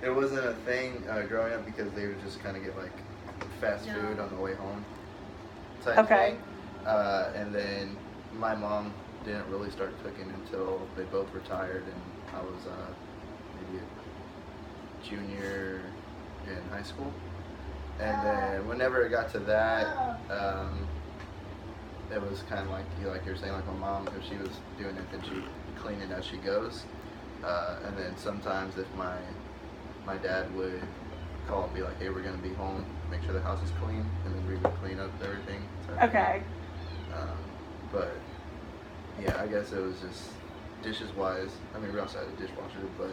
it wasn't a thing growing up because they would just kind of get like fast food on the way home type thing. And then my mom didn't really start cooking until they both retired, and I was maybe a junior in high school. And then whenever it got to that, it was kind of like you're saying, like my mom, if she was doing it, then she'd clean it as she goes. And then sometimes if my dad would call and be like, hey, we're going to be home, make sure the house is clean, and then we would clean up everything. Okay. But yeah, I guess it was just dishes wise. I mean, we also had a dishwasher, but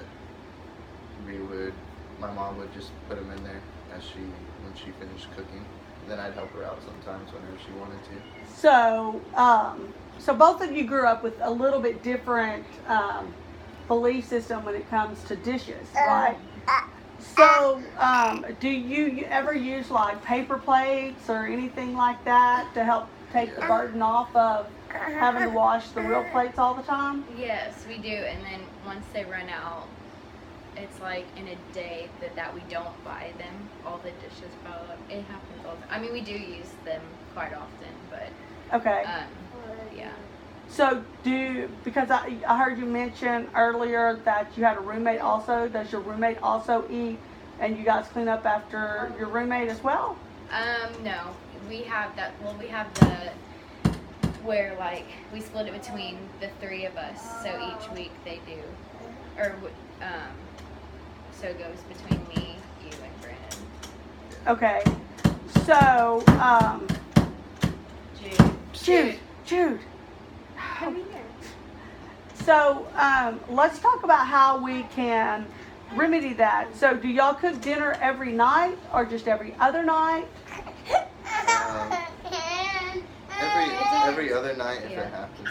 my mom would just put them in there when she finished cooking. Then I'd help her out sometimes whenever she wanted to. So, so both of you grew up with a little bit different belief system when it comes to dishes, right? So, do you ever use like paper plates or anything like that to help take the burden off of having to wash the real plates all the time? Yes, we do. And then once they run out, it's like in a day that we don't buy them, all the dishes pile up. It happens all the time. I mean, we do use them quite often, but okay. Yeah. So because I heard you mention earlier that you had a roommate also. Does your roommate also eat and you guys clean up after your roommate as well? No. We have that. Well, we have the where like we split it between the three of us. So each week they do, or so it goes between me, you, and Brandon. Okay. So Jude. Come here. So let's talk about how we can remedy that. So do y'all cook dinner every night or just every other night? Every other night if it happens.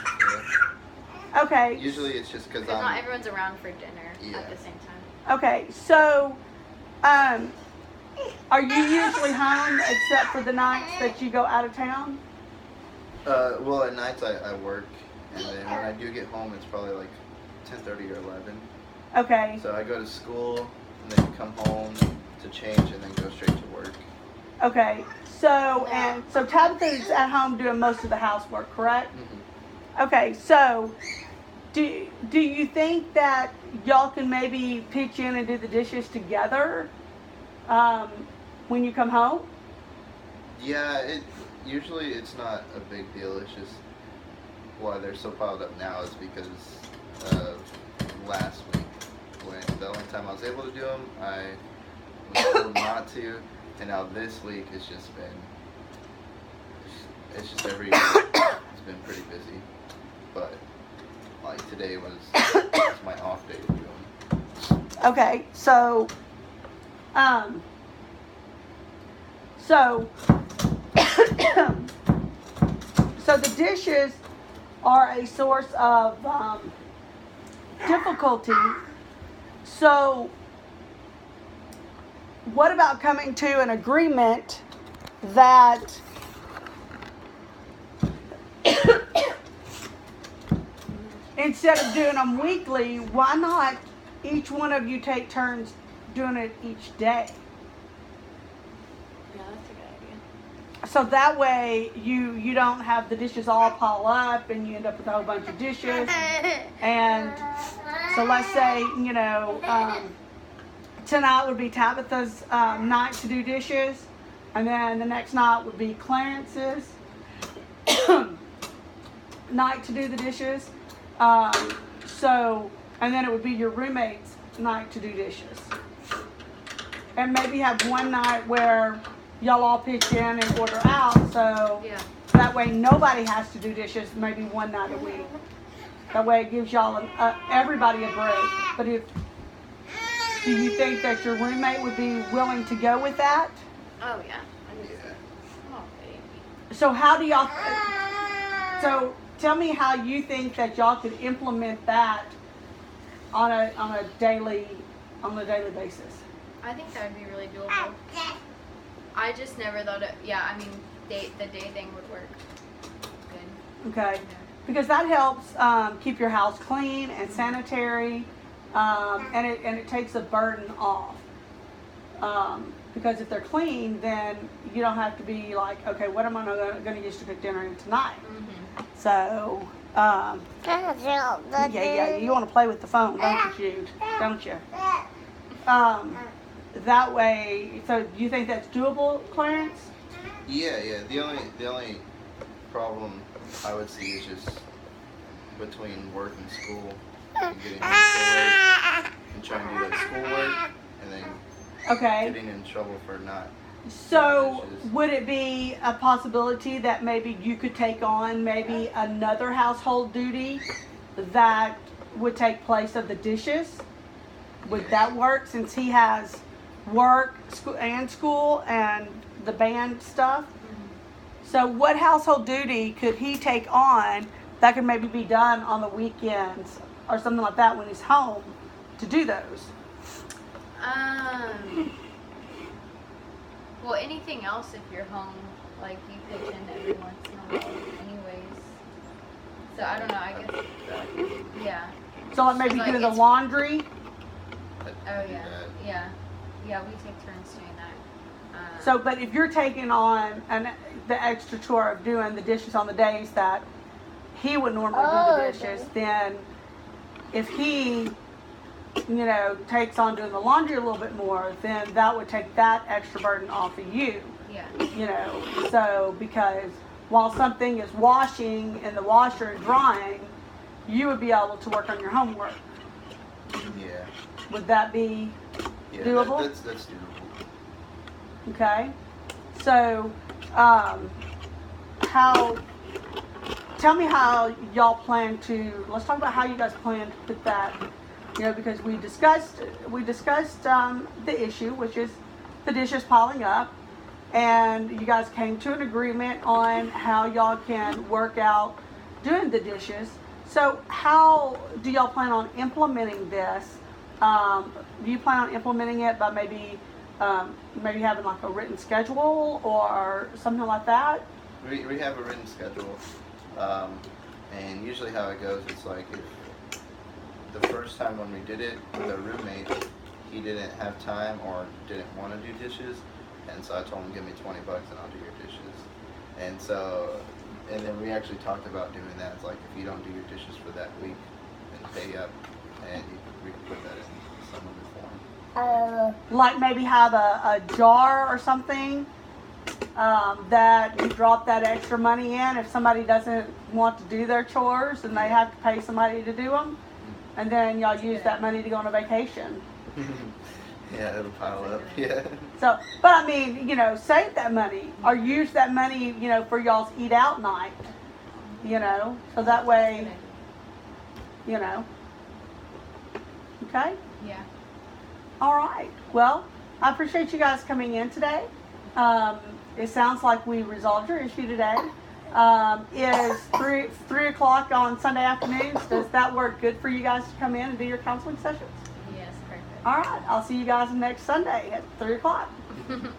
Yeah. Okay. Usually it's just because not everyone's around for dinner at the same time. Okay, so are you usually home except for the nights that you go out of town? Well, at nights I work, and then when I do get home, it's probably like 10:30 or 11. Okay. So I go to school, and then come home to change, and then go straight to work. Okay. So Tabitha is at home doing most of the housework, correct? Mm-hmm. Okay. So do you think that y'all can maybe pitch in and do the dishes together when you come home? Yeah. Usually it's not a big deal. It's just why they're so piled up now is because of last week when the only time I was able to do them, I was told not to, and now this week it's just every week it's been pretty busy, but like today was my off day to do them. Okay, so so the dishes are a source of difficulty. So what about coming to an agreement that instead of doing them weekly, why not each one of you take turns doing it each day? Yeah, that's a good idea. So that way you don't have the dishes all pile up and you end up with a whole bunch of dishes. And so let's say, tonight would be Tabitha's night to do dishes. And then the next night would be Clarence's night to do the dishes. And then it would be your roommate's night to do dishes. And maybe have one night where y'all all pitch in and order out, so that way nobody has to do dishes maybe one night a week. That way it gives y'all everybody a break. But do you think that your roommate would be willing to go with that? Oh yeah. Oh baby. So how do y'all? So tell me how you think that y'all could implement that on a daily basis. I think that would be really doable. I just never thought it. Yeah, I mean, the day thing would work. Good. Okay. Because that helps keep your house clean and sanitary. and it takes a burden off. Because if they're clean, then you don't have to be like, okay, what am I going to use to cook dinner tonight? Mm-hmm. So, yeah, you want to play with the phone, don't you, Jude? Don't you? That way, so do you think that's doable, Clarence? Yeah. The only problem I would see is just between work and school and getting home so late and trying to do that schoolwork and then getting in trouble for not. So would it be a possibility that maybe you could take on maybe another household duty that would take place of the dishes? Would that work since he has work school and the band stuff? So what household duty could he take on that could maybe be done on the weekends or something like that when he's home to do those? Well, anything else if you're home, like you pitch in every once in a while anyways. So I don't know, I guess, yeah. So like maybe doing the laundry? Oh yeah. Yeah, we take turns doing that. So, but if you're taking on the extra chore of doing the dishes on the days that he would normally do the dishes, then if he, takes on doing the laundry a little bit more, then that would take that extra burden off of you. Yeah. So because while something is washing in the washer and drying, you would be able to work on your homework. Yeah. Would that be doable? That's doable. Okay. So, tell me how y'all plan to, let's talk about how you guys plan to put that, because we discussed the issue, which is the dishes piling up, and you guys came to an agreement on how y'all can work out doing the dishes. So how do y'all plan on implementing this? Do you plan on implementing it by maybe having like a written schedule or something like that? We have a written schedule, and usually how it goes, it's like if the first time when we did it with our roommate, he didn't have time or didn't want to do dishes, and so I told him, give me $20 and I'll do your dishes. And then we actually talked about doing that. It's like if you don't do your dishes for that week, then pay up, and we can put that in some other form. Like maybe have a jar or something that you drop that extra money in if somebody doesn't want to do their chores and they have to pay somebody to do them, and then y'all use that money to go on a vacation. Yeah, it'll pile up. Yeah. So, but I mean, save that money or use that money, for y'all's eat out night. So that way, Okay? Yeah. All right. Well, I appreciate you guys coming in today. It sounds like we resolved your issue today. Is 3 o'clock on Sunday afternoons, does that work good for you guys to come in and do your counseling sessions? Yes, perfect. All right. I'll see you guys next Sunday at 3 o'clock. Awesome.